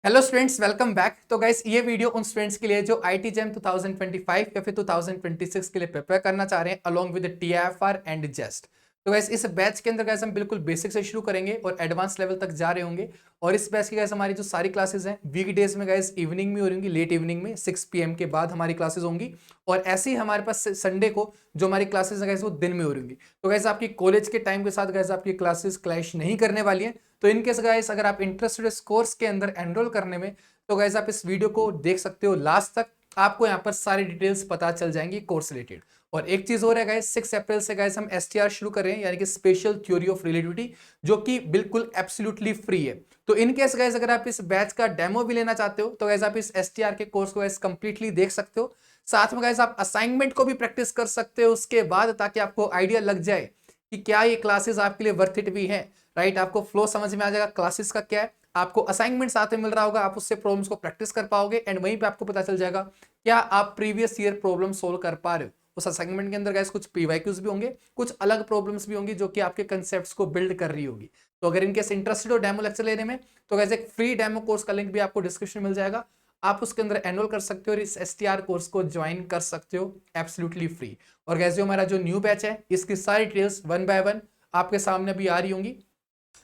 Hello students, welcome back. तो guys, ये video उन स्टूडेंट्स के लिए जो आईटी जेम 2025 या फिर 2026 के लिए प्रिपेयर करना चाह रहे हैं अलोंग विद टीआईएफआर एंड जेस्ट। तो गाइस, इस बैच के अंदर गाइस हम बिल्कुल बेसिक से शुरू करेंगे और एडवांस लेवल तक जा रहे होंगे। और इस बैच की गाइस हमारी जो सारी क्लासेस हैं वीक डेज में गाइस इवनिंग में हो रही होंगी, लेट इवनिंग में 6 PM के बाद हमारी क्लासेस होंगी। और ऐसे ही हमारे पास संडे को जो हमारी क्लासेस है गाइस वो दिन में हो रही होंगी। तो गाइस आपकी कॉलेज के टाइम के साथ गाइस आपकी क्लासेस क्लैश नहीं करने वाली है। तो इनकेस गाइस अगर आप इंटरेस्टेड इस कोर्स के अंदर एनरोल करने में, तो गाइस आप इस वीडियो को देख सकते हो लास्ट तक। आपको यहाँ पर सारी डिटेल्स पता चल जाएंगी कोर्स रिलेटेड। और एक चीज और है गाइस, 6 अप्रैल से गाइस हम एसटीआर शुरू कर रहे हैं, यानी कि स्पेशल थ्योरी ऑफ रिलेटिविटी, जो कि बिल्कुल एब्सोल्युटली फ्री है। तो इन केस गाइस अगर आप इस बैच का डेमो भी लेना चाहते हो तो गाइस आप इस एसटीआर के कोर्स को गाइस कंप्लीटली देख सकते हो। साथ में गाइस आप असाइनमेंट को भी प्रैक्टिस कर सकते हो उसके बाद, ताकि आपको आइडिया लग जाए कि क्या ये क्लासेस आपके लिए वर्थ इट भी है। राइट, आपको फ्लो समझ में आ जाएगा क्लासेस का क्या है, आपको असाइनमेंट साथ में मिल रहा होगा, आप उससे प्रॉब्लम्स को प्रैक्टिस कर पाओगे एंड वहीं पे आपको पता चल जाएगा क्या आप प्रीवियस ईयर प्रॉब्लम सोल्व कर पा रहे हो। उस असाइनमेंट के अंदर गाइस कुछ पीवाईक्यूज भी होंगे, कुछ अलग प्रॉब्लम्स भी होंगी जो कि आपके कंसेप्ट्स को बिल्ड कर रही होगी। तो अगर इनकेस इंटरेस्टेड हो डेमो लेक्चर लेने में, तो गाइस एक फ्री डेमो कोर्स का लिंक भी आपको डिस्क्रिप्शन में मिल जाएगा। आप उसके अंदर एनरोल कर सकते हो और इस एसटीआर कोर्स को ज्वाइन कर सकते हो एब्सोल्युटली फ्री। और गाइस जो हमारा जो न्यू बैच है इसकी सारी डिटेल्स वन बाय वन आपके सामने भी आ रही होंगी।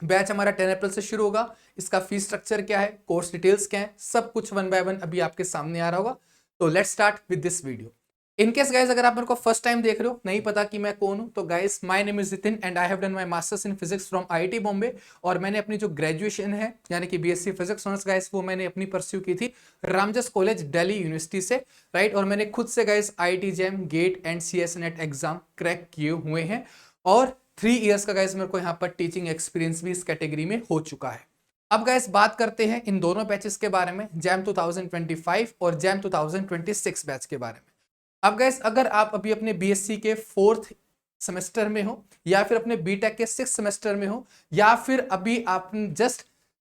बैच हमारा 10 अप्रैल से शुरू होगा। इसका फीस स्ट्रक्चर क्या है, कोर्स डिटेल्स क्या है, सब कुछ वन बाय वन अभी आपके सामने आ रहा होगा। तो let's start with this video. In case guys अगर आप मेरे को फर्स्ट टाइम देख रहे हो, नहीं पता कि मैं कौन हूं, तो guys my name is Jitin and I have done my masters in physics from IIT Bombay. और मैंने अपनी जो ग्रेजुएशन है यानी कि बीएससी फिजिक्स ऑनर्स गाइस, वो मैंने अपनी परस्यू की थी रामजस कॉलेज दिल्ली यूनिवर्सिटी से। राइट, और मैंने खुद से guys IIT JAM, GATE and CS NET exam crack किए हुए हैं। और 3 इयर्स का गाइस मेरे को यहाँ पर टीचिंग एक्सपीरियंस भी इस कैटेगरी में हो चुका है। अब गाइस बात करते हैं इन दोनों बैचेस के बारे में, जैम 2025 और जैम 2026 बैच के बारे में। अब गाइस अगर आप अभी अपने बीएससी के 4th सेमेस्टर में हो, या फिर अपने बीटेक के 6th सेमेस्टर में हो, या फिर अभी आप जस्ट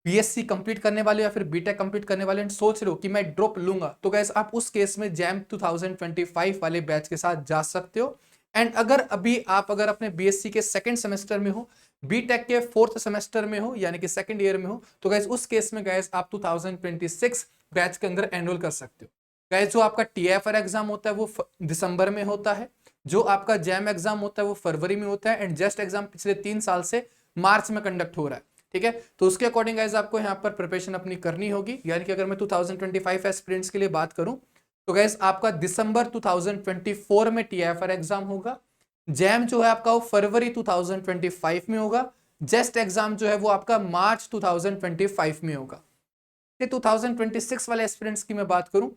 बीएससी कंप्लीट करने वाले हो या फिर बीटेक कंप्लीट करने वाले सोच रहे हो कि मैं ड्रॉप लूंगा, तो गाइस आप उस केस में जैम 2025 वाले बैच के साथ जा सकते हो। एंड अगर अभी आप अपने बीएससी के 2nd सेमेस्टर में हो, बीटेक के 4th सेमेस्टर में हो यानी कि 2nd ईयर में हो, तो गाइस उस केस में गाइस आप 2026 बैच के अंदर एनरोल कर सकते हो। गाइस जो आपका टीएफआर एग्जाम होता है वो दिसंबर में होता है, जो आपका जैम एग्जाम होता है वो फरवरी में होता है, एंड जस्ट एग्जाम पिछले 3 साल से मार्च में कंडक्ट हो रहा है। ठीक है, तो उसके अकॉर्डिंग गाइस आपको यहाँ पर प्रिपरेशन अपनी करनी होगी। यानी कि अगर मैं 2025 एस्पिरेंट्स के लिए बात करूं, तो गाइस आपका दिसंबर 2024 में टीएफआर एग्जाम होगा। जैम जो है आपका वो फरवरी 2025 में होगा। जेस्ट एग्जाम जो है वो आपका मार्च 2025 में होगा। 2026 वाले एस्पिरेंट्स की मैं बात करूं,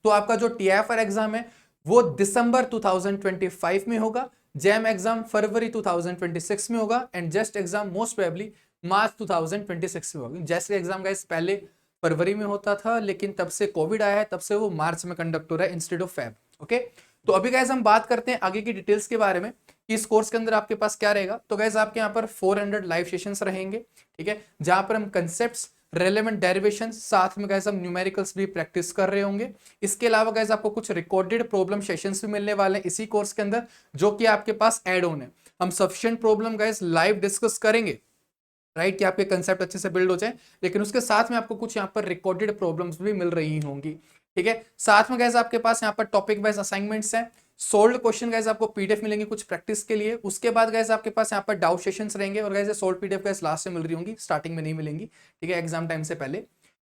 तो आपका जो टीएफआर एग्जाम है वो दिसंबर 2025 में होगा, जैम एग्जाम फरवरी 2026 में होगा, and just exam most probably मार्च 2026 में होगा। जैसे एग्जाम गाइस पहले फरवरी में होता था, लेकिन तब से कोविड आया है, तब से वो मार्च में कंडक्ट हो रहा है इंस्टेड ऑफ फेब। ओके, तो अभी गाइस हम बात करते हैं आगे की डिटेल्स के बारे में कि इस कोर्स के अंदर आपके पास क्या रहेगा। तो गाइस आपके यहाँ पर 400 लाइव सेशंस रहेंगे। ठीक है, जहां पर हम कंसेप्ट्स, रेलेवेंट डेरिवेशन, साथ में गाइस हम न्यूमेरिकल्स भी प्रैक्टिस कर रहे होंगे। इसके अलावा गाइस आपको कुछ रिकॉर्डेड प्रॉब्लम सेशंस भी मिलने वाले हैं इसी कोर्स के अंदर, जो कि आपके पास ऐड ऑन है। हम sufficient problem guys live discuss करेंगे, राइट, कि आपके कंसेप्ट अच्छे से बिल्ड हो जाए, लेकिन उसके साथ में आपको कुछ यहाँ पर रिकॉर्डेड प्रॉब्लम्स भी मिल रही होंगी। ठीक है, साथ में गाइस आपके पास यहाँ पर टॉपिक वाइज असाइनमेंट्स हैं, सोल्व्ड क्वेश्चन गाइस आपको पीडीएफ मिलेंगे कुछ प्रैक्टिस के लिए। उसके बाद गाइस आपके पास यहाँ पर डाउट सेशंस रहेंगे, और guys solve PDF guys last में मिल रही होंगी, स्टार्टिंग में नहीं मिलेंगी। ठीक है, एग्जाम टाइम से पहले।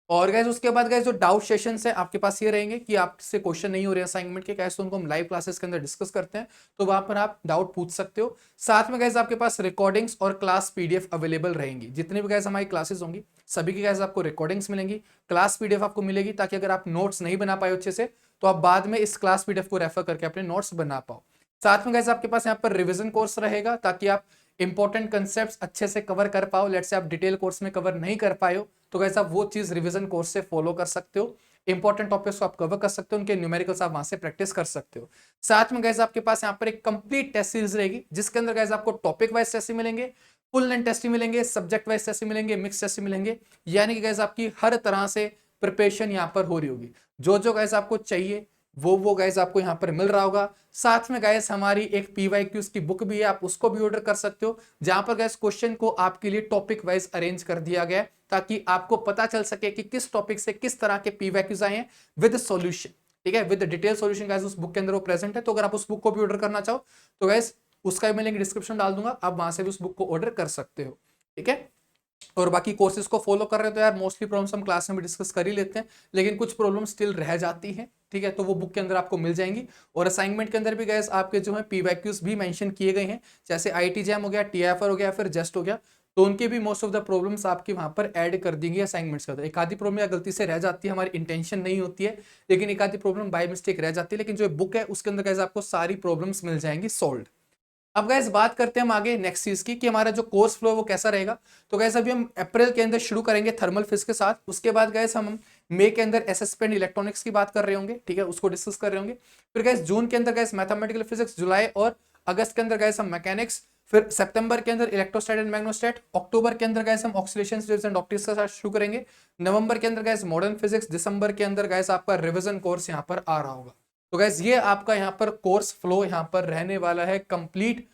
और गाइस उसके बाद गाइस जो डाउट सेशंस है आपके पास ये रहेंगे कि आपसे क्वेश्चन नहीं हो रहे असाइनमेंट के, कैसे उनको हम लाइव क्लासेस के अंदर डिस्कस करते हैं, तो वहां पर आप डाउट पूछ सकते हो। साथ में गाइस आपके पास रिकॉर्डिंग्स और क्लास पीडीएफ अवेलेबल रहेंगी। जितनी भी गाइस हमारी क्लासेस होंगी सभी की गाइस आपको रिकॉर्डिंग्स मिलेंगी, क्लास पीडीएफ आपको मिलेगी, ताकि अगर आप नोट्स नहीं बना पाए अच्छे से, तो आप बाद में इस क्लास पीडीएफ को रेफर करके अपने नोट्स बना पाओ। साथ में गाइस आपके पास यहाँ पर रिवीजन कोर्स रहेगा, ताकि आप इंपॉर्टेंट कंसेप्ट्स अच्छे से कवर कर पाओ। लेट्स से आप डिटेल कोर्स में कवर नहीं कर पाए हो, तो गाइस आप वो चीज रिवीजन कोर्स से फॉलो कर सकते हो। इंपॉर्टेंट टॉपिक्स को आप कवर कर सकते हो, उनके न्यूमेरिकल्स आप वहां से प्रैक्टिस कर सकते हो। साथ में गाइस आपके पास यहाँ पर एक कंप्लीट टेस्ट सीरीज रहेगी, जिसके अंदर गाइस आपको टॉपिक वाइज टेस्ट मिलेंगे, फुल लेंथ टेस्ट मिलेंगे, सब्जेक्ट वाइज टेस्ट मिलेंगे, मिक्स टेस्ट मिलेंगे। यानी कि गाइस आपकी हर तरह से प्रिपरेशन यहाँ पर हो रही होगी। जो जो गाइस आपको चाहिए वो गाइस आपको यहाँ पर मिल रहा होगा। साथ में गाइस हमारी एक पीवाईक्यूज की बुक भी है, आप उसको भी ऑर्डर कर सकते हो, जहां पर गाइस क्वेश्चन को आपके लिए टॉपिक वाइज अरेंज कर दिया गया है, ताकि आपको पता चल सके कि किस टॉपिक से किस तरह के पीवाईक्यूज आए हैं विद सॉल्यूशन, ठीक है, विद डिटेल सॉल्यूशन गाइस उस बुक के अंदर वो प्रेजेंट है। तो अगर आप उस बुक को भी ऑर्डर करना चाहो तो गाइस उसका मैं लिंक डिस्क्रिप्शन डाल दूंगा, आप वहां से भी उस बुक को ऑर्डर कर सकते हो, ठीक है। और बाकी कोर्सेज को फॉलो कर रहे हो तो यार मोस्टली प्रॉब्लम्स हम क्लास में भी डिस्कस कर ही लेते हैं, लेकिन कुछ प्रॉब्लम स्टिल रह जाती हैं, ठीक है, तो वो बुक के अंदर आपको मिल जाएंगी। और असाइनमेंट के अंदर भी गाइस आपके जो है पीवाईक्यूज भी मेंशन किए गए हैं, जैसे आईटी जैम हो गया, टीएफआर हो गया, फिर जस्ट हो गया, तो उनके भी मोस्ट ऑफ द प्रॉब्लम्स आपकी वहां पर ऐड कर देंगे असाइनमेंट्स के अंदर। एक आधी प्रॉब्लम या गलती से रह जाती है, हमारी इंटेंशन नहीं होती है, लेकिन एक आधी प्रॉब्लम बाय मिस्टेक रह जाती है, लेकिन जो बुक है उसके अंदर गाइस आपको सारी प्रॉब्लम्स मिल जाएंगी सोल्व। अब गाइस बात करते हैं हम आगे नेक्स्ट चीज की कि हमारा जो कोर्स फ्लो है वो कैसा रहेगा। तो गाइस अभी हम अप्रैल के अंदर शुरू करेंगे थर्मल फिजिक्स के साथ, उसके बाद गाइस हम मई के अंदर एसएसपी एंड इलेक्ट्रॉनिक्स की बात कर रहे होंगे, ठीक है, उसको डिस्कस कर रहे होंगे। फिर गाइस जून के अंदर गाइस मैथमेटिकल फिजिक्स, जुलाई और अगस्त के अंदर गाइस हम मैकेनिक्स, फिर सितंबर के अंदर इलेक्ट्रोस्टैट एंड मैग्नेटोस्टैट, अक्टूबर के अंदर गाइस हम ऑक्सीलेशन वेव्स एंड ऑप्टिक्स के साथ शुरू करेंगे, नवंबर के अंदर गाइस मॉडर्न फिजिक्स, दिसंबर के अंदर गाइस आपका रिवीजन कोर्स यहाँ पर आ रहा होगा। तो गाइस ये आपका यहाँ पर कोर्स फ्लो यहाँ पर रहने वाला है कंप्लीट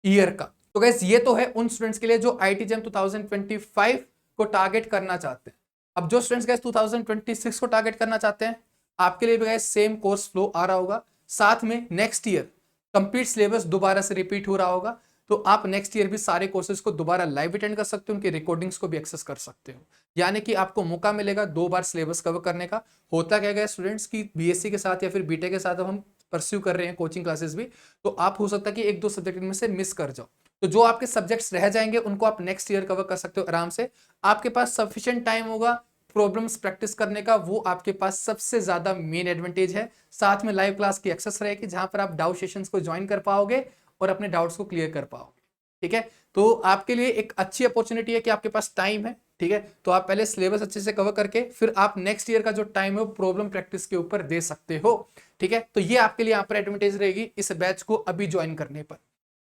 ईयर का। तो गाइस ये तो है उन स्टूडेंट्स के लिए जो आईटी जेम 2025 को टारगेट करना चाहते हैं। अब जो स्टूडेंट्स गाइस 2026 को टारगेट करना चाहते हैं, आपके लिए भी गाइस सेम कोर्स फ्लो आ रहा होगा, साथ में नेक्स्ट ईयर कंप्लीट सिलेबस दोबारा से रिपीट हो रहा होगा, तो आप नेक्स्ट ईयर भी सारे कोर्सेज को दोबारा लाइव अटेंड कर सकते हो, उनकी रिकॉर्डिंग्स को भी एक्सेस कर सकते हो, यानी कि आपको मौका मिलेगा 2 बार सिलेबस कवर करने का। होता क्या गया स्टूडेंट्स की बीएससी के साथ या फिर बीटेक के साथ हम परस्यू कर रहे हैं कोचिंग क्लासेस भी, तो आप हो सकता है कि 1-2 सब्जेक्ट में से मिस कर जाओ, तो जो आपके सब्जेक्ट्स रह जाएंगे उनको आप नेक्स्ट ईयर कवर कर सकते हो आराम से। आपके पास सफिशिएंट टाइम होगा प्रॉब्लम्स प्रैक्टिस करने का, वो आपके पास सबसे ज्यादा मेन एडवांटेज है। साथ में लाइव क्लास की एक्सेस रहेगी जहां पर आप डाउट सेशंस को ज्वाइन कर पाओगे और अपने डाउट्स को क्लियर कर पाओगे, ठीक है। तो आपके लिए एक अच्छी अपॉर्चुनिटी है कि आपके पास टाइम है, ठीक है, तो आप पहले सिलेबस अच्छे से कवर करके फिर आप नेक्स्ट ईयर का जो टाइम है वो प्रॉब्लम प्रैक्टिस के ऊपर दे सकते हो, ठीक है। तो ये आपके लिए यहाँ पर एडवांटेज रहेगी इस बैच को अभी ज्वाइन करने पर।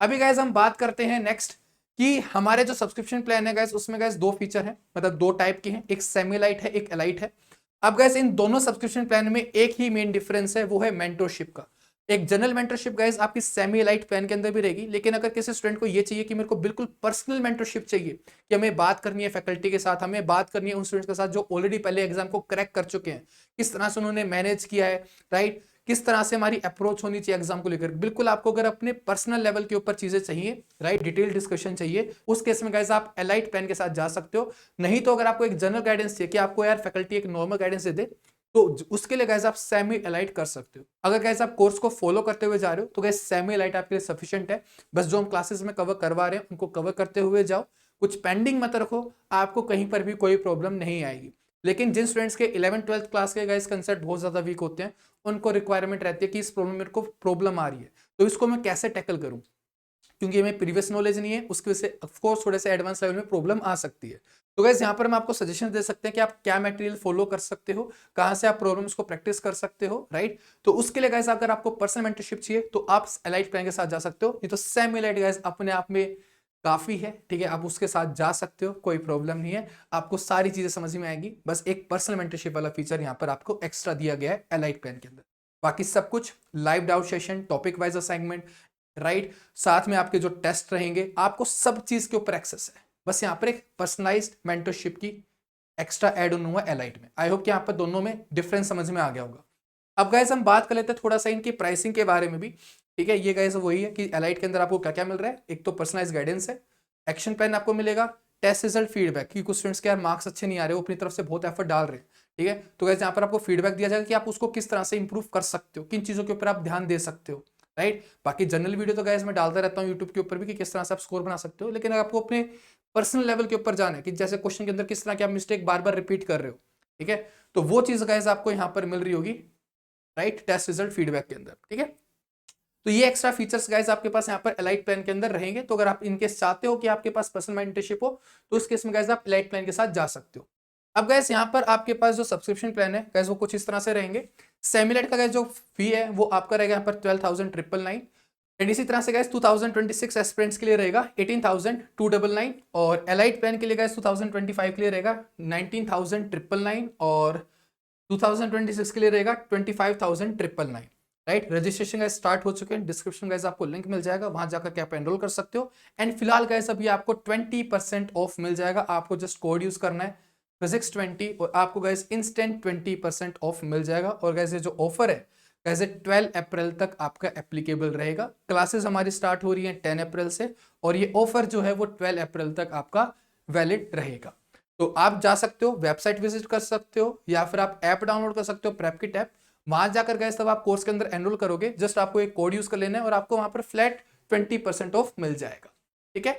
अभी गाइस हम बात करते हैं नेक्स्ट कि हमारे जो सब्सक्रिप्शन प्लान है गाइस उसमें गाइस 2 फीचर हैं, मतलब 2 टाइप के हैं, एक सेमी लाइट है, एक एलाइट है। अब गाइस इन दोनों सब्सक्रिप्शन प्लान में एक ही मेन डिफरेंस है, वो है मेंटरशिप का। एक जनरल मेंटरशिप गाइस आपकी सेमी लाइट प्लान के अंदर भी रहेगी, लेकिन अगर किसी स्टूडेंट को ये चाहिए कि मेरे को बिल्कुल पर्सनल मेंटरशिप चाहिए, कि हमें बात करनी है फैकल्टी के साथ, हमें बात करनी है उन स्टूडेंट्स के साथ जो ऑलरेडी पहले एग्जाम को क्रैक कर चुके हैं, किस तरह से उन्होंने मैनेज किया है, राइट, किस तरह से हमारी अप्रोच होनी चाहिए एग्जाम को लेकर, बिल्कुल आपको अगर अपने पर्सनल लेवल के ऊपर चीजें चाहिए, राइट, डिटेल डिस्कशन चाहिए, उस केस में गाइस आप एलाइट प्लान के साथ जा सकते हो। नहीं तो अगर आपको एक जनरल गाइडेंस चाहिए कि आपको यार फैकल्टी एक नॉर्मल गाइडेंस दे दे, तो उसके लिए गाइस आप सेमी एलाइट कर सकते हो। अगर गाइस आप कोर्स को फॉलो करते हुए जा रहे हो तो गाइस सेमी एलाइट आपके लिए सफिशिएंट है। बस जो हम क्लासेस में कवर करवा रहे हैं उनको कवर करते हुए जाओ, कुछ पेंडिंग मत रखो, आपको कहीं पर भी कोई प्रॉब्लम नहीं आएगी। लेकिन जिन स्टूडेंट्स के 11th-12th क्लास के गाइस कंसेप्ट बहुत ज्यादा वीक होते हैं, उनको रिक्वायरमेंट रहती है कि इस प्रॉब्लम मेरे को प्रॉब्लम आ रही है, तो इसको मैं कैसे टैकल करूं, क्योंकि हमें प्रीवियस नॉलेज नहीं है, उसकी वजह से ऑफकोर्स थोड़े से एडवांस लेवल में प्रॉब्लम आ सकती है। तो गाइस यहाँ पर हम आपको सजेशन दे सकते हैं कि आप क्या मटेरियल फॉलो कर सकते हो, कहां से आप प्रॉब्लम्स को प्रैक्टिस कर सकते हो, राइट। तो उसके लिए गाइस अगर आपको पर्सनल मेंटरशिप चाहिए तो आप एलाइट प्लान के साथ जा सकते हो, नहीं तो सेमी एलाइट गाइस अपने आप में काफी है, ठीक है, आप उसके साथ जा सकते हो, कोई प्रॉब्लम नहीं है, आपको सारी चीजें समझ में आएगी। बस एक पर्सनल मेंटरशिप वाला फीचर यहाँ पर आपको एक्स्ट्रा दिया गया है एलाइट प्लान के अंदर। बाकी सब कुछ live doubt session, topic wise assignment, right, साथ में आपके जो टेस्ट रहेंगे, आपको सब चीज के ऊपर एक्सेस है। बस यहाँ पर एक पर्सनलाइज्ड मेंटरशिप की एक्स्ट्रा ऐड ऑन हुआ एलाइट में। आई होप कि यहाँ पर दोनों में डिफरेंस समझ में आ गया होगा। अब गाइस हम बात कर लेते हैं थोड़ा सा इनकी प्राइसिंग के बारे में भी, ठीक है। ये गाइस वही है कि एलाइट के अंदर आपको क्या क्या मिल रहा है, एक तो पर्सनलाइज्ड गाइडेंस है, एक्शन प्लान आपको मिलेगा, टेस्ट रिजल्ट फीडबैक, कि कुछ स्टूडेंट्स के यार मार्क्स अच्छे नहीं आ रहे, वो अपनी तरफ से बहुत एफर्ट डाल रहे हैं, ठीक है, तो गाइस यहाँ पर आपको फीडबैक दिया जाएगा कि आप उसको किस तरह से इंप्रूव कर सकते हो, किन चीजों के ऊपर आप ध्यान दे सकते हो, राइट। बाकी जनरल वीडियो तो गाइस मैं डालता रहता हूँ यूट्यूब के ऊपर भी कि किस तरह से आप स्कोर बना सकते हो, लेकिन अगर आपको अपने पर्सनल लेवल के ऊपर जाना है कि जैसे क्वेश्चन के अंदर किस तरह की आप मिस्टेक बार बार रिपीट कर रहे हो, ठीक है, तो वो चीज गाइस आपको यहाँ पर मिल रही होगी, राइट, टेस्ट रिजल्ट फीडबैक के अंदर, ठीक है। तो ये एक्स्ट्रा फीचर्स गाइस आपके पास यहाँ पर एलाइट प्लान के अंदर रहेंगे। तो अगर आप इनके चाहते हो कि आपके पास पर्सनल मेंटरशिप हो तो इस केस में गाइस आप एलाइट प्लान के साथ जा सकते हो। अब गाइस यहाँ पर आपके पास जो सब्सक्रिप्शन प्लान है गाइस वो कुछ इस तरह से रहेंगे। सेमिलेट का गाइस जो फी है वो आपका रहेगा यहाँ पर 12,999, एंड इसी तरह से गाइस 2026 एस्पिरेंट्स के लिए रहेगा 18,299, और एलाइट प्लान के लिए गाइस 2025 के लिए रहेगा 19,999, और 2026 के लिए रहेगा 25,999। राइट। रजिस्ट्रेशन गाइस स्टार्ट हो चुके हैं, डिस्क्रिप्शन गाइस आपको लिंक मिल जाएगा, वहां जाकर के आप एनरोल कर सकते हो। एंड फिलहाल गाइस अभी आपको 20% ऑफ मिल जाएगा, आपको जस्ट कोड यूज करना है फिजिक्स 20 और आपको गाइस इंस्टेंट 20% ऑफ मिल जाएगा। और गाइस ये जो ऑफर है गाइस 12 अप्रैल तक आपका एप्लीकेबल रहेगा। क्लासेस हमारी स्टार्ट हो रही है 10 अप्रैल से और ये ऑफर जो है वो 12 अप्रैल तक आपका वैलिड रहेगा। तो आप जा सकते हो, वेबसाइट विजिट कर सकते हो या फिर आप ऐप डाउनलोड कर सकते हो, प्रेपकिट ऐप। वहां जाकर गए तब आप कोर्स के अंदर एनरोल करोगे, जस्ट आपको एक कोड यूज कर लेना है और आपको वहां पर फ्लैट 20% ऑफ मिल जाएगा। ठीक है,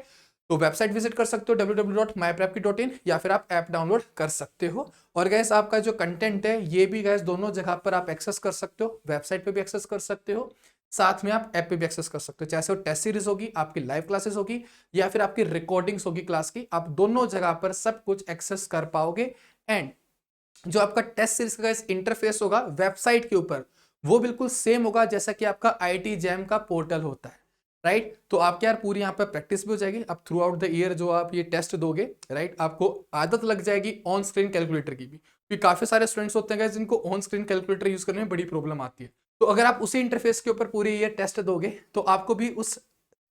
तो वेबसाइट विजिट कर सकते हो www.myprepkit.in या फिर आप ऐप डाउनलोड कर सकते हो। और गैस आपका जो कंटेंट है ये भी गैस दोनों जगह पर आप एक्सेस कर सकते हो, वेबसाइट पे भी एक्सेस कर सकते हो, साथ में आप ऐप पे भी एक्सेस कर सकते हो। चाहे वो टेस्ट सीरीज होगी, आपकी लाइव क्लासेस होगी या फिर आपकी रिकॉर्डिंग्स होगी क्लास की, आप दोनों जगह पर सब कुछ एक्सेस कर पाओगे। एंड जो आपका टेस्ट सीरीज का इंटरफेस होगा वेबसाइट के ऊपर वो बिल्कुल सेम होगा जैसा कि आपका आईटी जैम का पोर्टल होता है, राइट। तो आपके यार पूरी यहाँ पर प्रैक्टिस भी हो जाएगी। अब थ्रू आउट द ईयर जो आप ये टेस्ट दोगे, राइट, आपको आदत लग जाएगी ऑन स्क्रीन कैलकुलेटर की भी, क्योंकि काफी सारे स्टूडेंट्स होते हैं जिनको ऑन स्क्रीन कैलकुलेटर यूज करने में बड़ी प्रॉब्लम आती है। तो अगर आप उसी इंटरफेस के ऊपर पूरी ईयर टेस्ट दोगे तो आपको भी उस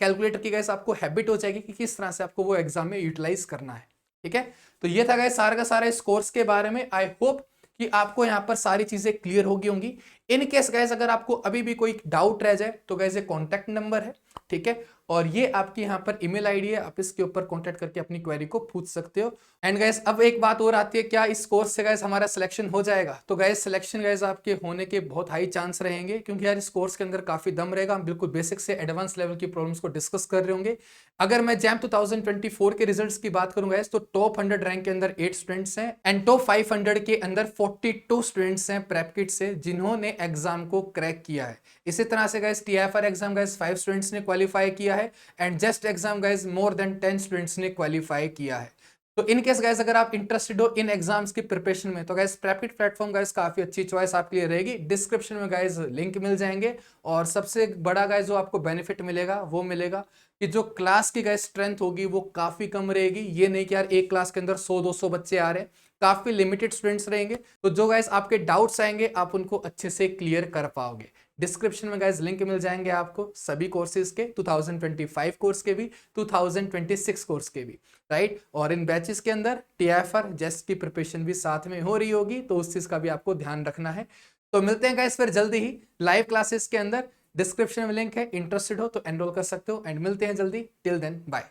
कैलकुलेटर की गैस आपको हैबिट हो जाएगी कि किस तरह से आपको वो एग्जाम में यूटिलाइज करना है। ठीक है, तो ये था गैस सारा का सारा इस कोर्स के बारे में। आई होप कि आपको यहाँ पर सारी चीजें क्लियर होगी होंगी। इन केस गैस अगर आपको अभी भी कोई डाउट रह जाए तो गैस ये कॉन्टैक्ट नंबर है, ठीक है, और ये आपकी यहाँ पर ईमेल आईडी है, आप इसके ऊपर कॉन्टैक्ट करके अपनी क्वेरी को पूछ सकते हो। एंड गैस अब एक बात और आती है, क्या इस कोर्स से गैस हमारा सिलेक्शन हो जाएगा? तो गैस सिलेक्शन गैस आपके होने के बहुत हाई चांस रहेंगे, क्योंकि यार इस कोर्स के अंदर काफी दम रहेगा। हम बिल्कुल बेसिक से एडवांस लेवल की प्रॉब्लम्स को डिस्कस कर रहे होंगे। अगर मैं जैम 2024 के रिजल्ट्स की बात करूंगा गैस, तो टॉप 100 रैंक के अंदर 8 स्टूडेंट्स हैं एंड टॉप 500 के अंदर 42 स्टूडेंट्स हैं प्रेपकिट से जिन्होंने एग्जाम को क्रैक किया है। इसी तरह से guys TFR exam guys 5 students ने क्वालिफाई किया है and just exam guys more than 10 students ने क्वालिफाई किया है। तो इन केस गाइस अगर आप इंटरेस्टेड हो इन एग्जाम्स की प्रिपरेशन में तो गाइस प्रेपकिट प्लेटफॉर्म गाइस काफी अच्छी चॉइस आपके लिए रहेगी। डिस्क्रिप्शन में गाइस लिंक मिल जाएंगे और सबसे बड़ा गाइस जो आपको बेनिफिट मिलेगा वो मिलेगा कि जो क्लास की गाइस स्ट्रेंथ होगी वो काफी कम रहेगी। ये नहीं कि यार एक क्लास के अंदर 100-200 बच्चे आ रहे हैं, काफी लिमिटेड स्टूडेंट्स रहेंगे। तो जो गाइस आपके डाउट्स आएंगे आप उनको अच्छे से क्लियर कर पाओगे। डिस्क्रिप्शन में गाइस लिंक मिल जाएंगे आपको सभी कोर्सेज के, 2025 कोर्स के भी, 2026 कोर्स के भी, राइट। और इन बैचेस के अंदर टीएफआर जेस्ट की प्रिपरेशन भी साथ में हो रही होगी, तो उस चीज का भी आपको ध्यान रखना है। तो मिलते हैं गाइस फिर जल्दी ही लाइव क्लासेस के अंदर। डिस्क्रिप्शन में लिंक है, इंटरेस्टेड हो तो एनरोल कर सकते हो एंड मिलते हैं जल्दी। Till then bye.